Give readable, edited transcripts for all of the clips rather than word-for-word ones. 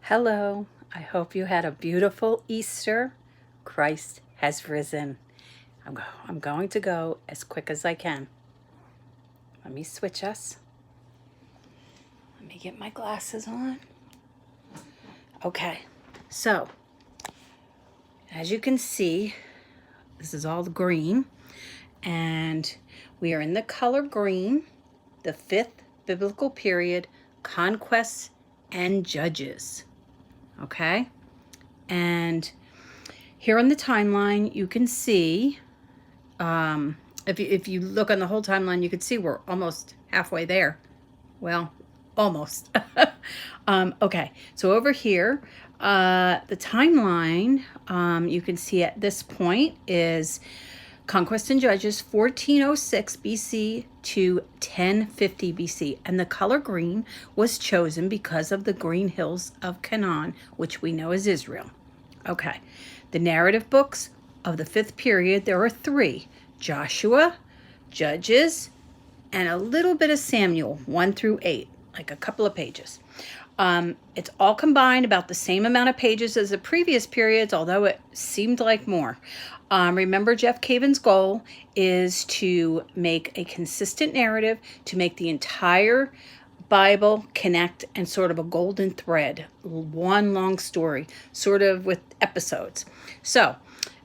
Hello, I hope you had a beautiful Easter. Christ has risen. I'm going to go as quick as I can. Let me switch us. Let me get my glasses on. Okay, so as you can see, this is all the green, and we are in the color green, the 5th biblical period, conquests and judges. Okay, and here on the timeline, you can see, if you look on the whole timeline, you can see we're almost halfway there. Well, almost. Okay, so over here, the timeline, you can see at this point is Conquest and Judges 1406 BC to 1050 BC. And the color green was chosen because of the green hills of Canaan, which we know as Israel. Okay, the narrative books of the 5th period, there are 3: Joshua, Judges, and a little bit of Samuel, 1 through 8, like a couple of pages. It's all combined about the same amount of pages as the previous periods, although it seemed like more. Remember, Jeff Caven's goal is to make a consistent narrative, to make the entire Bible connect and sort of a golden thread, one long story, sort of with episodes. So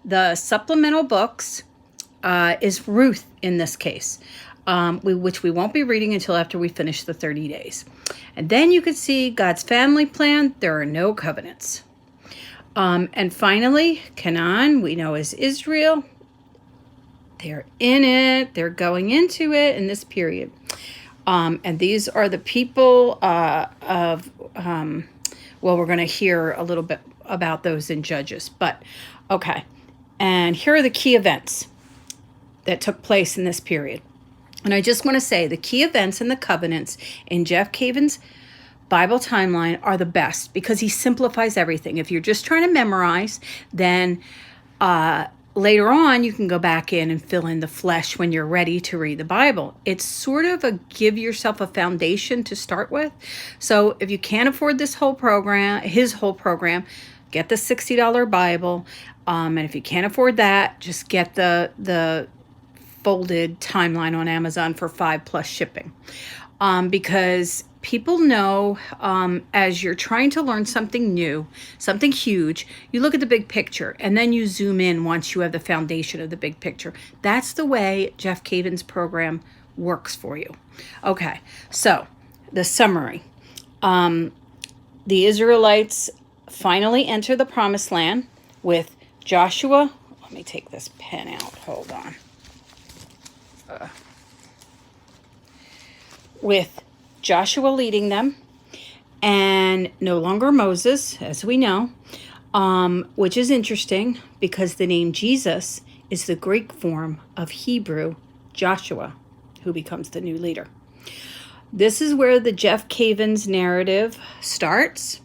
the supplemental books is Ruth in this case, which we won't be reading until after we finish the 30 days. And then you can see God's family plan. There are no covenants. And finally, Canaan, we know as Israel. They're in it. They're going into it in this period. And these are the people we're going to hear a little bit about those in Judges. But, okay. And here are the key events that took place in this period. And I just want to say the key events and the covenants in Jeff Caven's Bible timeline are the best because he simplifies everything. If you're just trying to memorize, then later on you can go back in and fill in the flesh when you're ready to read the Bible. It's sort of a give yourself a foundation to start with. So if you can't afford his whole program, get the $60 Bible. And if you can't afford that, just get the folded timeline on Amazon for $5+ shipping. Because people know, as you're trying to learn something new, something huge, you look at the big picture and then you zoom in once you have the foundation of the big picture. That's the way Jeff Caven's program works for you. Okay, so the summary. The Israelites finally enter the promised land with Joshua. Let me take this pen out. Hold on. With Joshua leading them, and no longer Moses, as we know, which is interesting because the name Jesus is the Greek form of Hebrew Joshua, who becomes the new leader. This is where the Jeff Caven's narrative starts.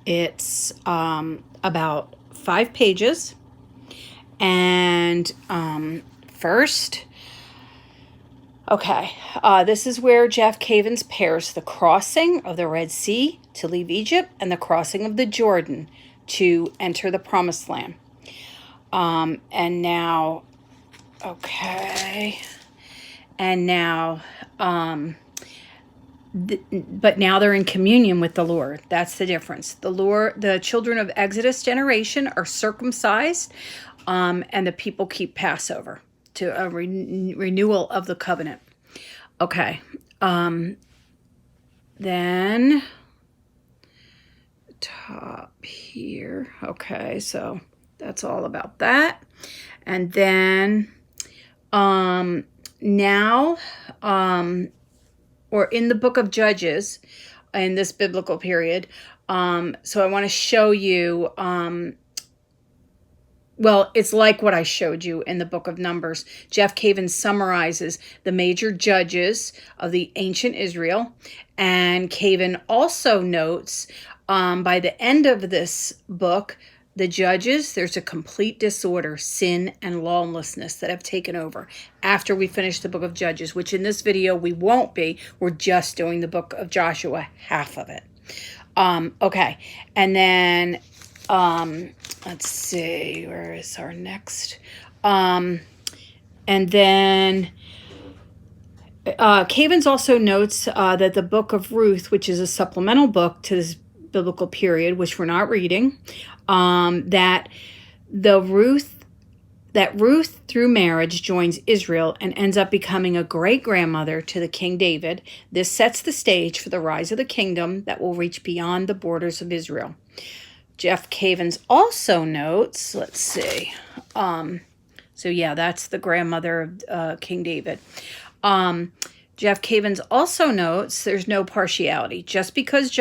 It's about 5 pages, and first, okay, this is where Jeff Cavens pairs the crossing of the Red Sea to leave Egypt and the crossing of the Jordan to enter the Promised Land. And now, okay, and now, but now they're in communion with the Lord. That's the difference. The children of Exodus generation are circumcised, and the people keep Passover to a renewal of the covenant. Okay. Then top here. Okay, so that's all about that. And then now or in the book of Judges in this biblical period. So I want to show you well, it's like what I showed you in the book of Numbers. Jeff Caven summarizes the major judges of the ancient Israel. And Caven also notes by the end of this book, the judges, there's a complete disorder, sin, and lawlessness that have taken over after we finish the book of Judges, which in this video we won't be. We're just doing the book of Joshua, half of it. Okay. And then, let's see, where is our next? And then Cavens also notes that the book of Ruth, which is a supplemental book to this biblical period, which we're not reading, that Ruth through marriage joins Israel and ends up becoming a great-grandmother to the King David. This sets the stage for the rise of the kingdom that will reach beyond the borders of Israel. Jeff Cavens also notes, let's see, so yeah, that's the grandmother of King David. Jeff Cavens also notes there's no partiality. Just because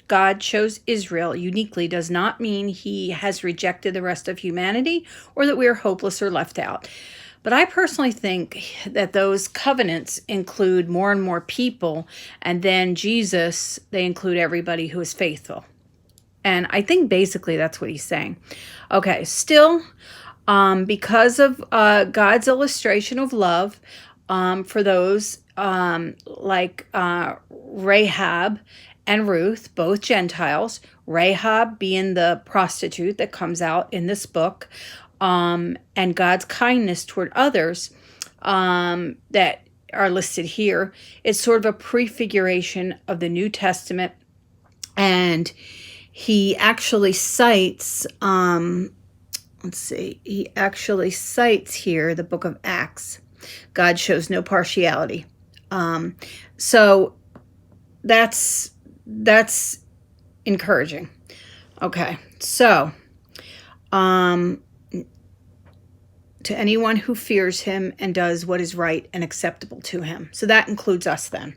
God chose Israel uniquely does not mean he has rejected the rest of humanity or that we are hopeless or left out. But I personally think that those covenants include more and more people, and then Jesus, they include everybody who is faithful. And I think basically that's what he's saying. Okay, still, because of God's illustration of love for those like Rahab and Ruth, both Gentiles, Rahab being the prostitute that comes out in this book, and God's kindness toward others that are listed here, it's sort of a prefiguration of the New Testament. And he actually cites, he actually cites here the book of Acts. God shows no partiality. So that's encouraging. Okay, so to anyone who fears him and does what is right and acceptable to him. So that includes us then.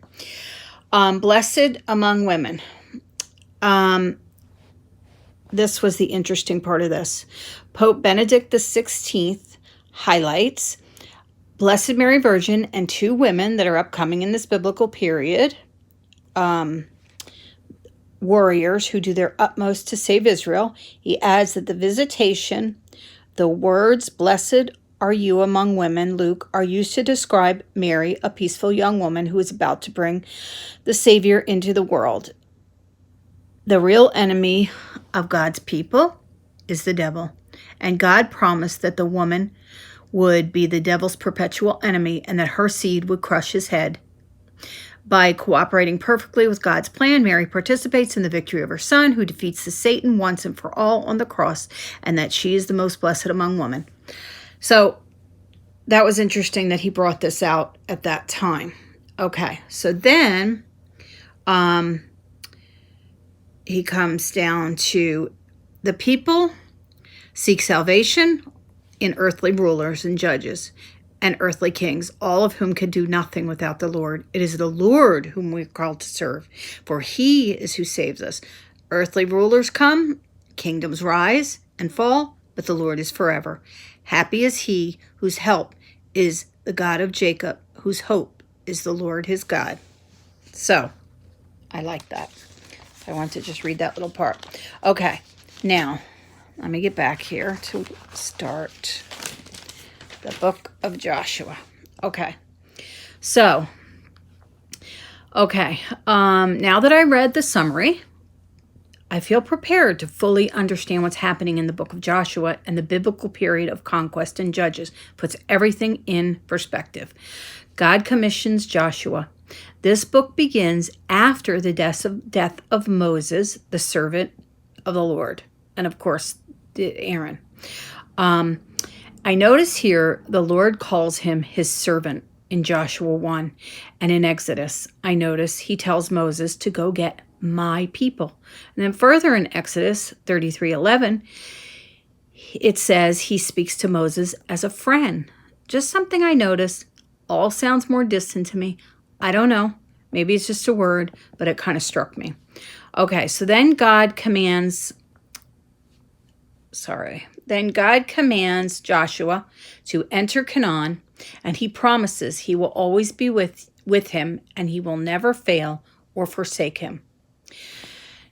Blessed among women. This was the interesting part of this. Pope Benedict XVI highlights Blessed Mary Virgin and two women that are upcoming in this biblical period, warriors who do their utmost to save Israel. He adds that the visitation, the words, blessed are you among women, Luke, are used to describe Mary, a peaceful young woman who is about to bring the Savior into the world. The real enemy of God's people is the devil. And God promised that the woman would be the devil's perpetual enemy and that her seed would crush his head. By cooperating perfectly with God's plan, Mary participates in the victory of her son, who defeats the Satan once and for all on the cross, and that she is the most blessed among women. So that was interesting that he brought this out at that time. Okay, so then he comes down to the people seek salvation in earthly rulers and judges and earthly kings, all of whom can do nothing without the Lord. It is the Lord whom we are called to serve, for he is who saves us. Earthly rulers come, kingdoms rise and fall, but the Lord is forever. Happy is he whose help is the God of Jacob, whose hope is the Lord his God. So, I like that. I want to just read that little part. Okay, now, let me get back here to start the book of Joshua. Okay, so, now that I read the summary, I feel prepared to fully understand what's happening in the book of Joshua, and the biblical period of conquest and judges puts everything in perspective. God commissions Joshua. This book begins after the death of Moses, the servant of the Lord, and of course, Aaron. I notice here the Lord calls him his servant in Joshua 1, and in Exodus, I notice he tells Moses to go get my people. And then further in Exodus 33:11, it says he speaks to Moses as a friend. Just something I noticed. All sounds more distant to me. I don't know. Maybe it's just a word, but it kind of struck me. Okay, so then God commands Joshua to enter Canaan, and he promises he will always be with him, and he will never fail or forsake him.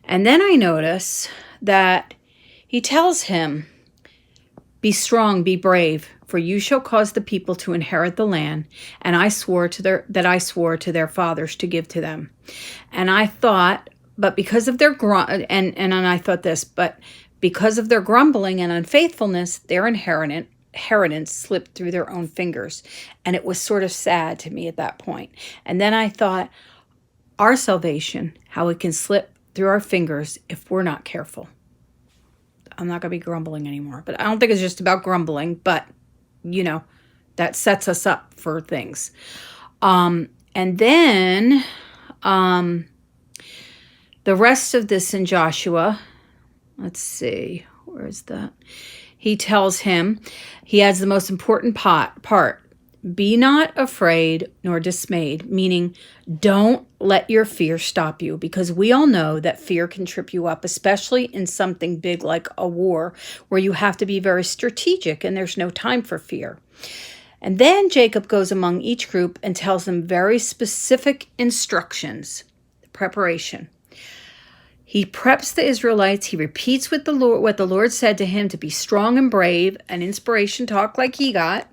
And then I notice that he tells him, be strong, be brave, for you shall cause the people to inherit the land, and I swore to their fathers to give to them. And I thought, but because of their and I thought this, but because of their grumbling and unfaithfulness, their inheritance slipped through their own fingers. And it was sort of sad to me at that point. And then I thought, our salvation, how it can slip through our fingers if we're not careful. I'm not going to be grumbling anymore. But I don't think it's just about grumbling, but, you know, that sets us up for things. And then the rest of this in Joshua, let's see, where is that? He tells him, he adds the most important part. Be not afraid nor dismayed, meaning don't let your fear stop you, because we all know that fear can trip you up, especially in something big like a war where you have to be very strategic and there's no time for fear. And then Jacob goes among each group and tells them very specific instructions, preparation. He preps the Israelites. He repeats with the Lord what the Lord said to him to be strong and brave, an inspiration talk like he got.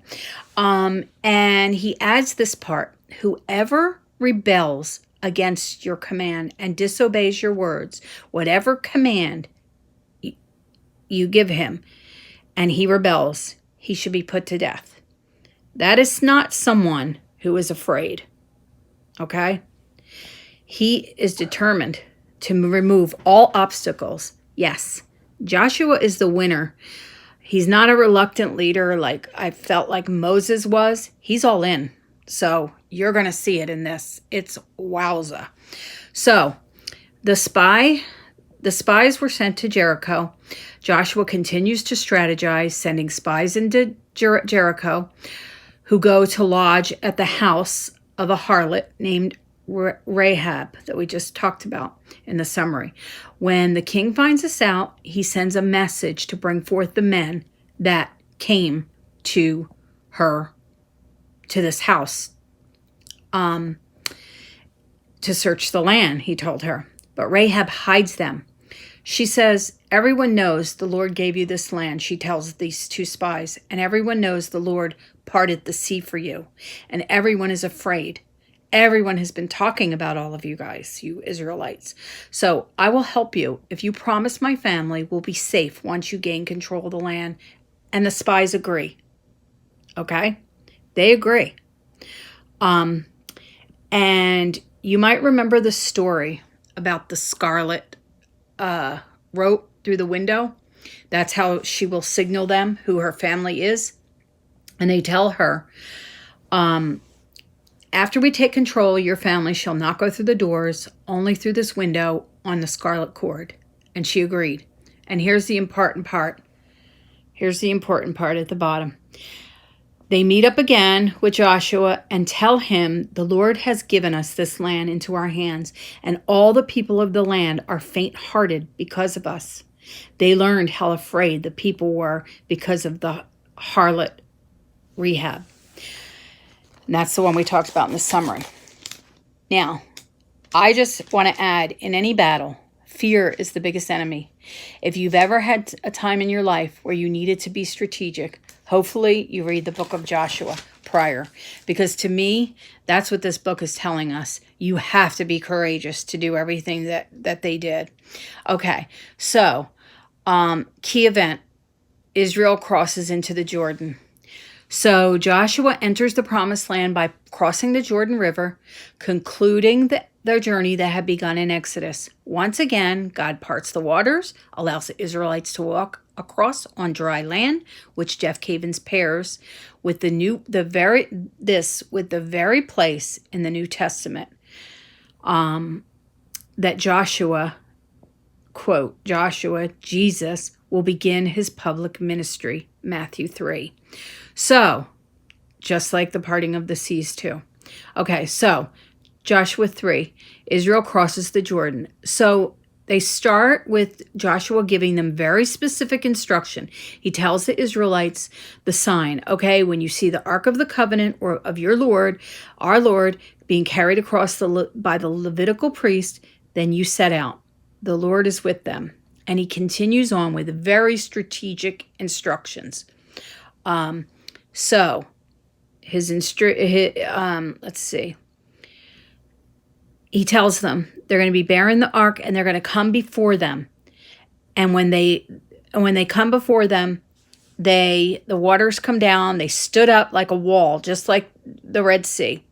And he adds this part: whoever rebels against your command and disobeys your words, whatever command you give him, and he rebels, he should be put to death. That is not someone who is afraid. Okay? He is determined to remove all obstacles. Yes, Joshua is the winner. He's not a reluctant leader like I felt like Moses was. He's all in. So you're going to see it in this. It's wowza. So the spies were sent to Jericho. Joshua continues to strategize, sending spies into Jericho, who go to lodge at the house of a harlot named Rahab that we just talked about in the summary. When the king finds this out, he sends a message to bring forth the men that came to her, to this house, to search the land, he told her. But Rahab hides them. She says, everyone knows the Lord gave you this land, she tells these two spies, and everyone knows the Lord parted the sea for you, and everyone is afraid. Everyone has been talking about all of you guys, you Israelites. So I will help you if you promise my family will be safe once you gain control of the land. And the spies agree. Okay? They agree. And you might remember the story about the scarlet rope through the window. That's how she will signal them who her family is. And they tell her, after we take control, your family shall not go through the doors, only through this window on the scarlet cord. And she agreed. And here's the important part. Here's the important part at the bottom. They meet up again with Joshua and tell him, the Lord has given us this land into our hands, and all the people of the land are faint-hearted because of us. They learned how afraid the people were because of the harlot Rahab. And that's the one we talked about in the summary. Now, I just want to add, in any battle, fear is the biggest enemy. If you've ever had a time in your life where you needed to be strategic, hopefully you read the book of Joshua prior. Because to me, that's what this book is telling us. You have to be courageous to do everything that they did. Okay, so key event, Israel crosses into the Jordan. So Joshua enters the promised land by crossing the Jordan River, concluding their journey that had begun in Exodus. Once again, God parts the waters, allows the Israelites to walk across on dry land, which Jeff Cavins pairs with the very place in the New Testament that Joshua, quote, Joshua, Jesus, will begin his public ministry, Matthew 3. So, just like the parting of the seas too. Okay, so Joshua 3, Israel crosses the Jordan. So they start with Joshua giving them very specific instruction. He tells the Israelites the sign. Okay, when you see the Ark of the Covenant or of your Lord, our Lord, being carried across by the Levitical priest, then you set out. The Lord is with them. And he continues on with very strategic instructions. So, let's see. he tells them they're going to be bearing the ark and they're going to come before them. And when they come before them, the waters come down. They stood up like a wall, just like the Red Sea.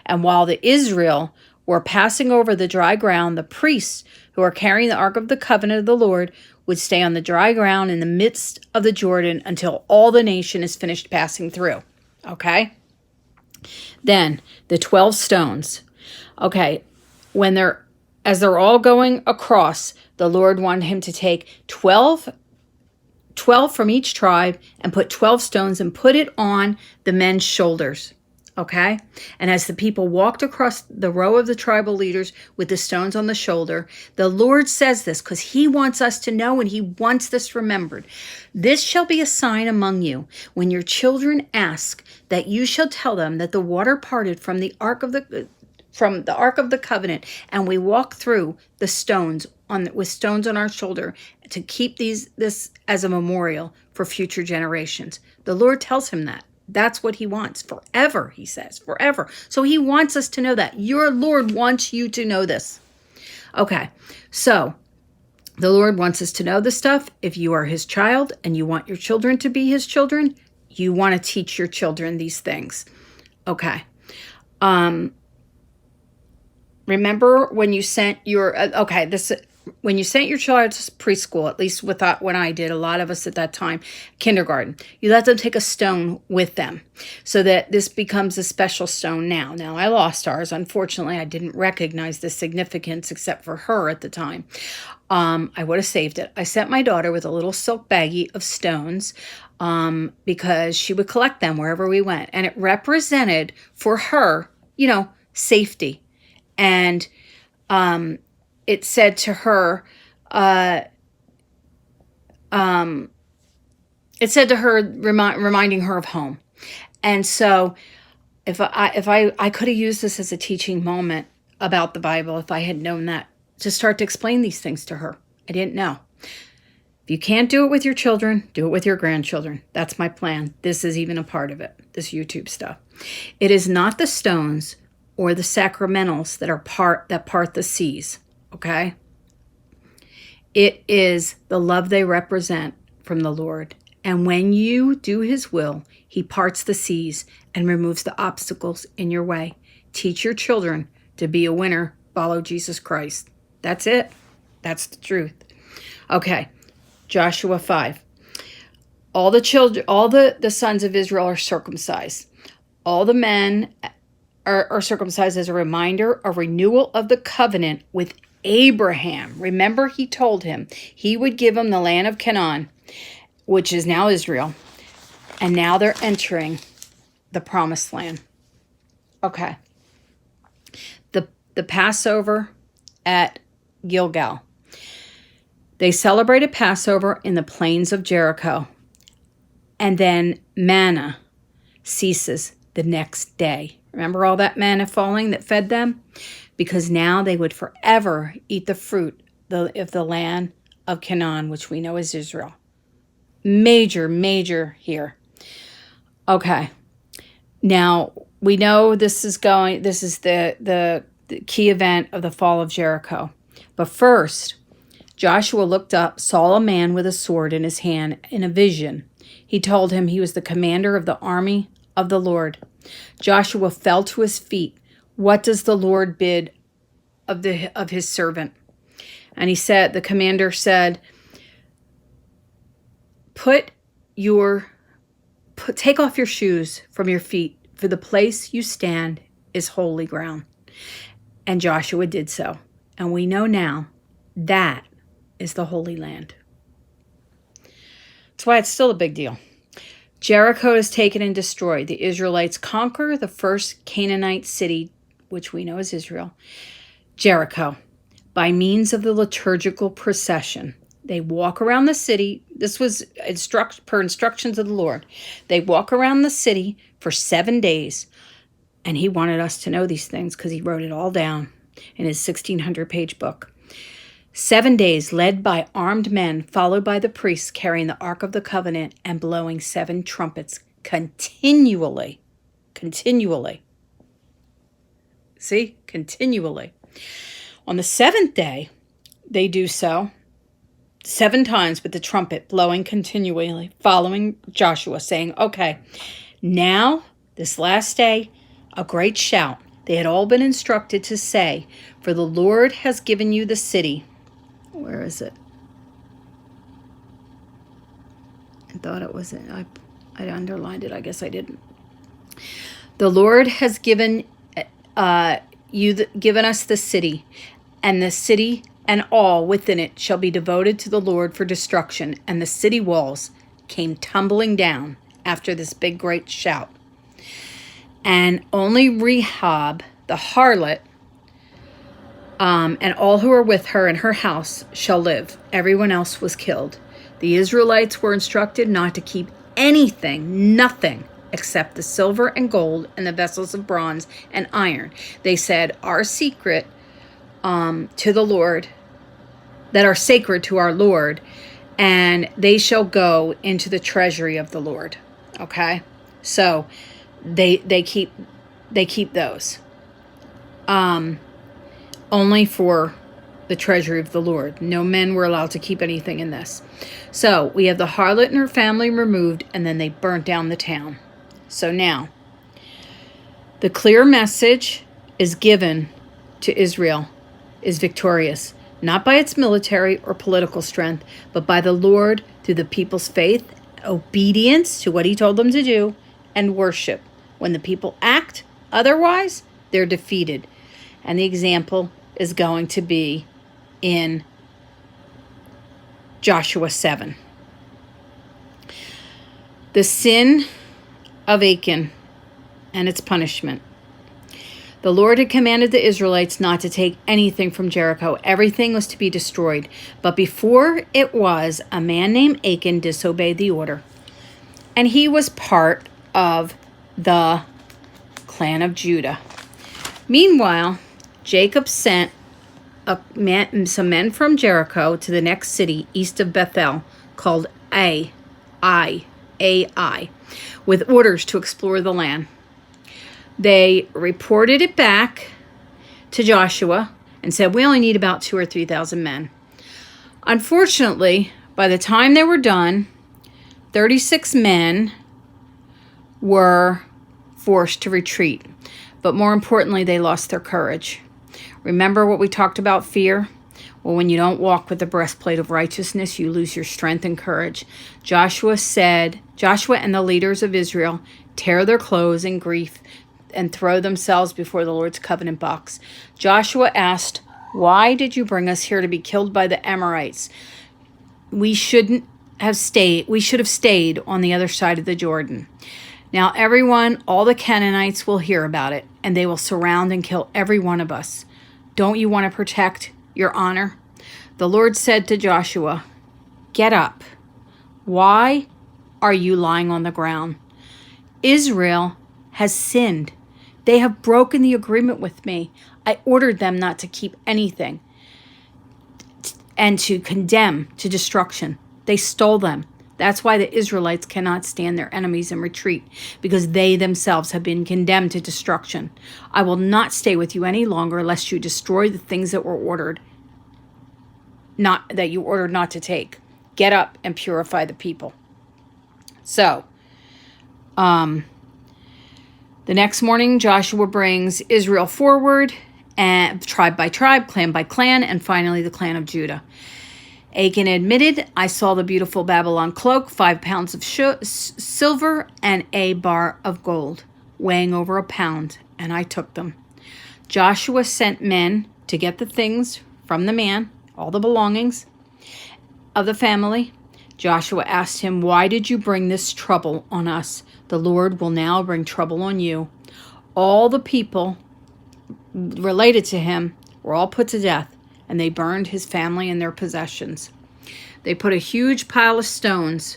And while the Israel were passing over the dry ground, the priests who are carrying the Ark of the Covenant of the Lord would stay on the dry ground in the midst of the Jordan until all the nation is finished passing through. Okay? Then the 12 stones. Okay, as they're all going across, the Lord wanted him to take 12 from each tribe and put 12 stones and put it on the men's shoulders. Okay? And as the people walked across the row of the tribal leaders with the stones on the shoulder, the Lord says this because he wants us to know and he wants this remembered. This shall be a sign among you. When your children ask, that you shall tell them that the water parted from the Ark of the Covenant, and we walk through the stones with stones on our shoulder to keep this as a memorial for future generations. The Lord tells him that. That's what he wants. Forever, he says. Forever. So he wants us to know that. Your Lord wants you to know this. Okay. So the Lord wants us to know this stuff. If you are his child and you want your children to be his children, you want to teach your children these things. Okay. Remember when you sent your, when you sent your child to preschool, at least with that, when I did, a lot of us at that time, kindergarten, you let them take a stone with them so that this becomes a special stone now. Now, I lost ours. Unfortunately, I didn't recognize the significance except for her at the time. I would have saved it. I sent my daughter with a little silk baggie of stones because she would collect them wherever we went. And it represented for her, safety. And it said to her, reminding her of home. And so if I could have used this as a teaching moment about the Bible, if I had known that, to start to explain these things to her. I didn't know. If you can't do it with your children, do it with your grandchildren. That's my plan. This is even a part of it, this YouTube stuff. It is not the stones or the sacramentals that part the seas, okay? It is the love they represent from the Lord. And when you do his will, he parts the seas and removes the obstacles in your way. Teach your children to be a winner, follow Jesus Christ. That's it. That's the truth. Okay, Joshua 5. All the sons of Israel are circumcised. All the men are circumcised as a reminder, a renewal of the covenant with Abraham. Remember, he told him he would give him the land of Canaan, which is now Israel. And now they're entering the promised land. Okay. The Passover at Gilgal. They celebrated Passover in the plains of Jericho. And then manna ceases the next day. Remember all that manna falling that fed them? Because now they would forever eat the fruit of the land of Canaan, which we know is Israel. Major here. Okay. Now, we know this is the key event of the fall of Jericho. But first, Joshua looked up, saw a man with a sword in his hand in a vision. He told him he was the commander of the army of the Lord. Joshua fell to his feet. What does the Lord bid of his servant? And the commander said, take off your shoes from your feet, for the place you stand is holy ground. And Joshua did so. And we know now that is the Holy Land. That's why it's still a big deal. Jericho is taken and destroyed. The Israelites conquer the first Canaanite city, which we know as Israel, Jericho, by means of the liturgical procession. They walk around the city. This was per instructions of the Lord. They walk around the city for 7 days. And he wanted us to know these things because he wrote it all down in his 1,600-page book. 7 days led by armed men, followed by the priests carrying the Ark of the Covenant and blowing 7 trumpets continually. See? Continually. On the seventh day, they do so 7 times with the trumpet blowing continually, following Joshua, saying, okay, now, this last day, a great shout. They had all been instructed to say, for the Lord has given you the city. Where is it? I thought it was, I underlined it. I guess I didn't. The Lord has given given us the city, and the city and all within it shall be devoted to the Lord for destruction. And the city walls came tumbling down after this big great shout. And only Rahab, the harlot, and all who are with her in her house shall live. Everyone else was killed. The Israelites were instructed not to keep anything, nothing, except the silver and gold and the vessels of bronze and iron. They said, our secret to the Lord, that are sacred to our Lord, and they shall go into the treasury of the Lord. Okay? So they keep those. Only for the treasury of the Lord. No men were allowed to keep anything in this. So we have the harlot and her family removed, and then they burnt down the town. So now, the clear message is given to Israel is victorious, not by its military or political strength, but by the Lord through the people's faith, obedience to what he told them to do, and worship. When the people act otherwise, they're defeated. And the example is going to be in Joshua 7. The sin of Achan and its punishment. The Lord had commanded the Israelites not to take anything from Jericho. Everything was to be destroyed. But before it was, a man named Achan disobeyed the order. And he was part of the clan of Judah. Meanwhile, Jacob sent some men from Jericho to the next city east of Bethel called Ai, with orders to explore the land. They reported it back to Joshua and said, we only need about 2,000 or 3,000 men. Unfortunately, by the time they were done, 36 men were forced to retreat. But more importantly, they lost their courage. Remember what we talked about fear? Well, when you don't walk with the breastplate of righteousness, you lose your strength and courage. Joshua and the leaders of Israel tear their clothes in grief and throw themselves before the Lord's covenant box. Joshua asked, why did you bring us here to be killed by the Amorites? We should have stayed on the other side of the Jordan. Now everyone, all the Canaanites will hear about it, and they will surround and kill every one of us. Don't you want to protect your honor? The Lord said to Joshua, get up. Why are you lying on the ground? Israel has sinned. They have broken the agreement with me. I ordered them not to keep anything and to condemn to destruction. They stole them. That's why the Israelites cannot stand their enemies and retreat, because they themselves have been condemned to destruction. I will not stay with you any longer lest you destroy the things that you ordered not to take. Get up and purify the people. So, the next morning, Joshua brings Israel forward, and tribe by tribe, clan by clan, and finally the clan of Judah. Achan admitted, I saw the beautiful Babylon cloak, 5 pounds of silver, and a bar of gold, weighing over 1 pound, and I took them. Joshua sent men to get the things from the man, all the belongings of the family. Joshua asked him, why did you bring this trouble on us? The Lord will now bring trouble on you. All the people related to him were all put to death, and they burned his family and their possessions. They put a huge pile of stones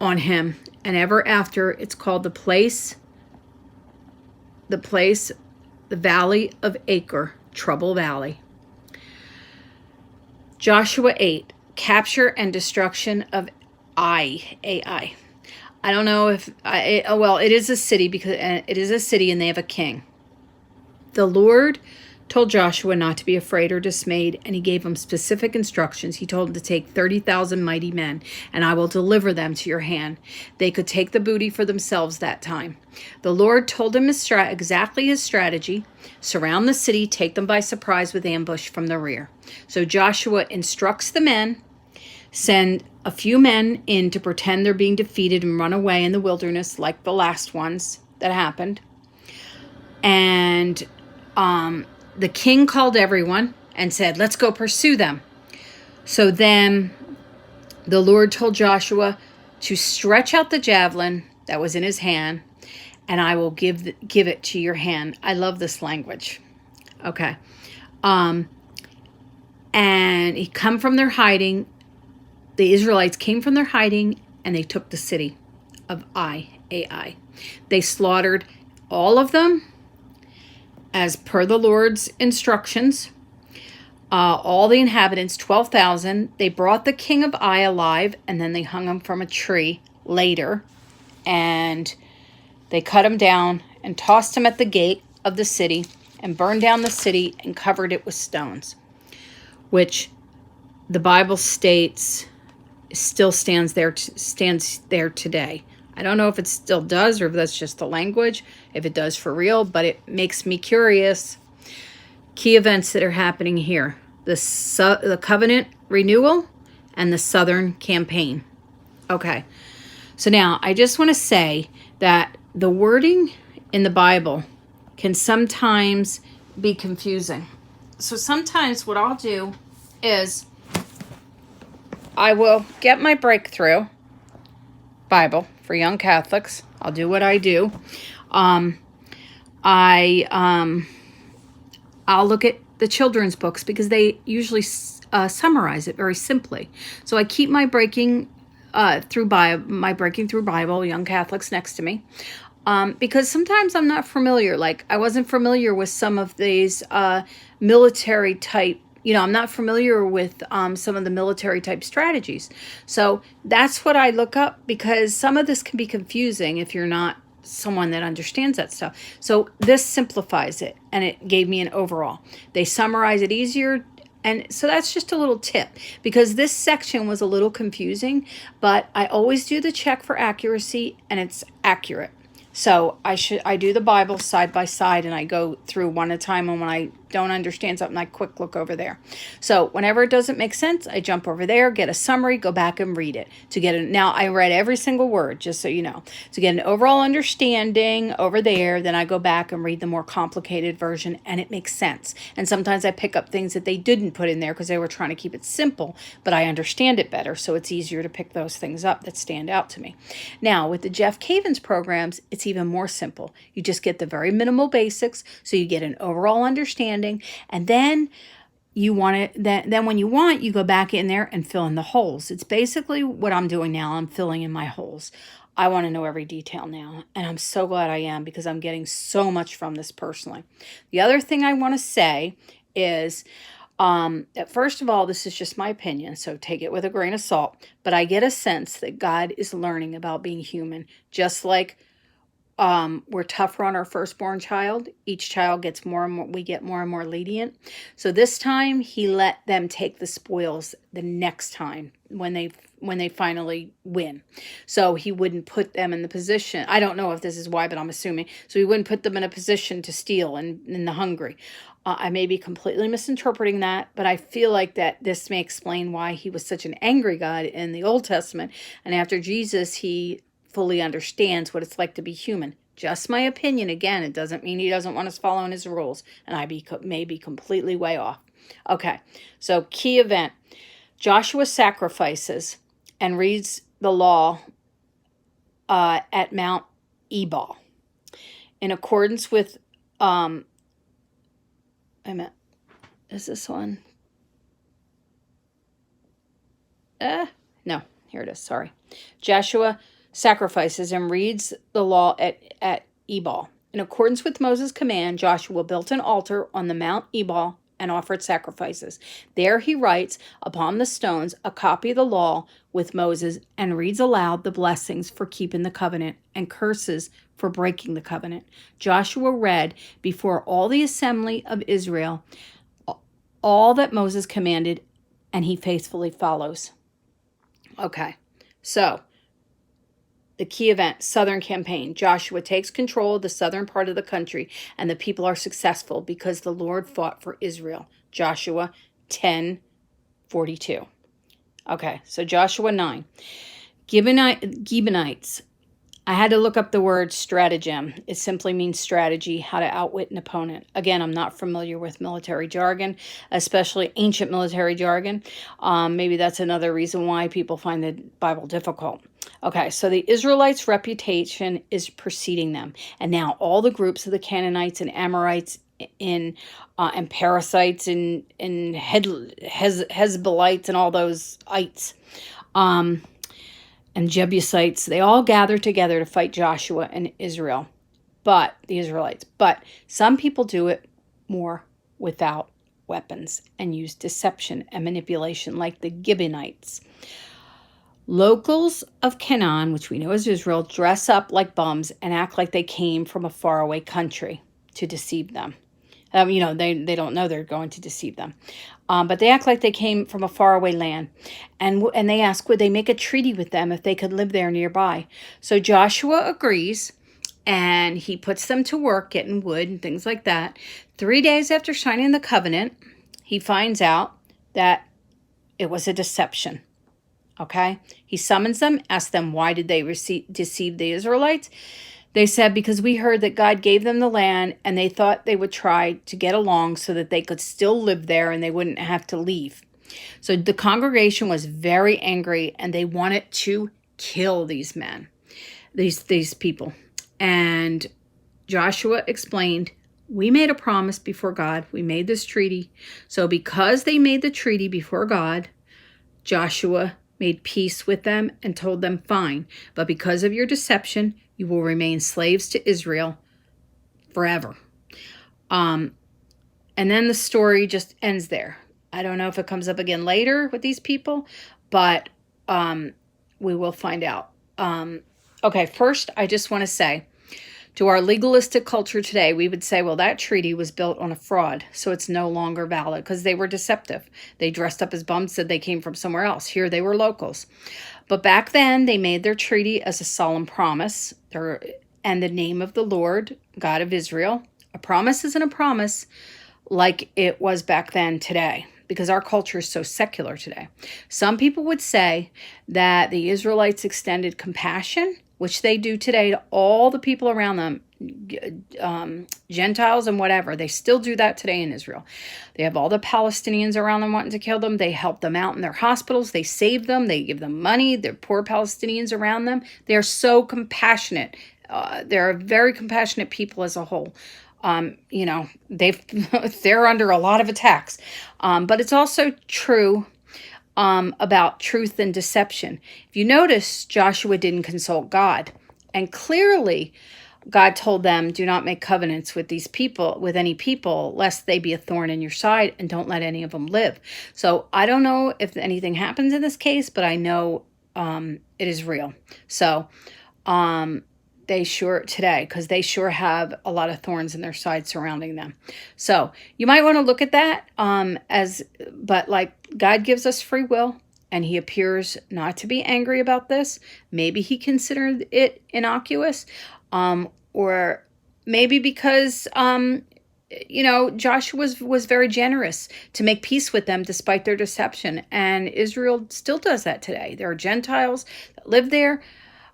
on him, and ever after it's called the Valley of Achor, Trouble Valley. Joshua 8, capture and destruction of Ai. I don't know if, it is a city, because it is a city and they have a king. The Lord told Joshua not to be afraid or dismayed, and he gave him specific instructions. He told him to take 30,000 mighty men, and I will deliver them to your hand. They could take the booty for themselves that time. The Lord told him exactly his strategy: surround the city, take them by surprise with ambush from the rear. So Joshua instructs the men, send a few men in to pretend they're being defeated and run away in the wilderness like the last ones that happened. And the king called everyone and said, let's go pursue them. So then the Lord told Joshua to stretch out the javelin that was in his hand, and I will give it to your hand. I love this language. Okay. And he come from their hiding. The Israelites came from their hiding, and they took the city of Ai. They slaughtered all of them as per the Lord's instructions. All the inhabitants, 12,000. They brought the king of Ai alive, and then they hung him from a tree later. And they cut him down and tossed him at the gate of the city and burned down the city and covered it with stones, which the Bible states still stands there today. I don't know if it still does or if that's just the language, if it does for real, but it makes me curious. Key events that are happening here: the covenant renewal and the Southern campaign. Okay, so now I just want to say that the wording in the Bible can sometimes be confusing. So sometimes what I'll do is I will get my Breakthrough Bible for young Catholics. I'll do what I do. I'll look at the children's books because they usually summarize it very simply. So I keep my Breaking Through Bible, young Catholics, next to me. Because sometimes I'm not familiar. Like, I wasn't familiar with some of these military type, I'm not familiar with some of the military type strategies. So that's what I look up, because some of this can be confusing if you're not someone that understands that stuff. So this simplifies it, and it gave me an overall. They summarize it easier. And so that's just a little tip, because this section was a little confusing, but I always do the check for accuracy, and it's accurate. So I do the Bible side by side, and I go through one at a time, and when I don't understand something, I quick look over there. So whenever it doesn't make sense, I jump over there, get a summary, go back and read it to get it. Now I read every single word, just so you know, to get an overall understanding over there. Then I go back and read the more complicated version, and it makes sense. And sometimes I pick up things that they didn't put in there because they were trying to keep it simple, but I understand it better, so it's easier to pick those things up that stand out to me. Now with the Jeff Cavins programs, it's even more simple. You just get the very minimal basics, so you get an overall understanding, and then you want it. Then when you want, you go back in there and fill in the holes. It's basically what I'm doing now. I'm filling in my holes. I want to know every detail now, and I'm so glad I am, because I'm getting so much from this personally. The other thing I want to say is, first of all, this is just my opinion, so take it with a grain of salt, but I get a sense that God is learning about being human, just like we're tougher on our firstborn child. Each child gets more and more, we get more and more lenient. So this time he let them take the spoils the next time when they finally win. So he wouldn't put them in the position. I don't know if this is why, but I'm assuming. So he wouldn't put them in a position to steal in the hungry. I may be completely misinterpreting that, but I feel like that this may explain why he was such an angry God in the Old Testament. And after Jesus, he fully understands what it's like to be human. Just my opinion. Again, it doesn't mean he doesn't want us following his rules, and I may be completely way off. Okay, so key event. Joshua sacrifices and reads the law at Mount Ebal. In accordance with, is this one? No, here it is, sorry. Joshua sacrifices and reads the law at Ebal. In accordance with Moses' command, Joshua built an altar on the Mount Ebal and offered sacrifices. There he writes upon the stones a copy of the law with Moses and reads aloud the blessings for keeping the covenant and curses for breaking the covenant. Joshua read before all the assembly of Israel all that Moses commanded, and he faithfully follows. Okay, so the key event, Southern Campaign. Joshua takes control of the southern part of the country, and the people are successful because the Lord fought for Israel. Joshua 10:42. Okay, so Joshua 9. Gibeonites. I had to look up the word stratagem. It simply means strategy, how to outwit an opponent. Again, I'm not familiar with military jargon, especially ancient military jargon. Maybe that's another reason why people find the Bible difficult. Okay, so the Israelites' reputation is preceding them. And now all the groups of the Canaanites and Amorites and Perizzites and Hezbollites and all those ites, and Jebusites, they all gathered together to fight Joshua and Israel, the Israelites. But some people do it more without weapons and use deception and manipulation, like the Gibeonites. Locals of Canaan, which we know as Israel, dress up like bums and act like they came from a faraway country to deceive them. They don't know they're going to deceive them. But they act like they came from a faraway land. And they ask, would they make a treaty with them if they could live there nearby? So Joshua agrees, and he puts them to work getting wood and things like that. 3 days after signing the covenant, he finds out that it was a deception. Okay? He summons them, asks them, why did they deceive the Israelites? They said, because we heard that God gave them the land, and they thought they would try to get along so that they could still live there and they wouldn't have to leave. So the congregation was very angry, and they wanted to kill these men, these people. And Joshua explained, we made a promise before God. We made this treaty. So because they made the treaty before God, Joshua made peace with them and told them, fine, but because of your deception, you will remain slaves to Israel forever. And then the story just ends there. I don't know if it comes up again later with these people, but we will find out. Okay, first, I just want to say, to our legalistic culture today, we would say, well, that treaty was built on a fraud, so it's no longer valid because they were deceptive. They dressed up as bums, said they came from somewhere else. Here they were locals. But back then, they made their treaty as a solemn promise, and the name of the Lord, God of Israel. A promise isn't a promise like it was back then today, because our culture is so secular today. Some people would say that the Israelites extended compassion, which they do today, to all the people around them, Gentiles and whatever. They still do that today in Israel. They have all the Palestinians around them wanting to kill them. They help them out in their hospitals. They save them. They give them money. They're poor Palestinians around them. They are so compassionate. They're a very compassionate people as a whole. They're under a lot of attacks. But it's also true about truth and deception. If you notice, Joshua didn't consult God. And clearly, God told them, do not make covenants with these people, with any people, lest they be a thorn in your side, and don't let any of them live. So I don't know if anything happens in this case, but I know it is real. So they sure today, because they sure have a lot of thorns in their side surrounding them. So you might want to look at that but like God gives us free will, and he appears not to be angry about this. Maybe he considered it innocuous, or maybe because Joshua was very generous to make peace with them despite their deception, and Israel still does that today. There are Gentiles that live there.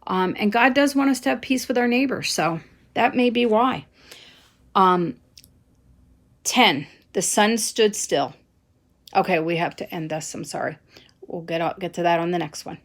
And God does want us to have peace with our neighbors. So that may be why. 10, the sun stood still. Okay, we have to end this. I'm sorry. We'll get to that on the next one.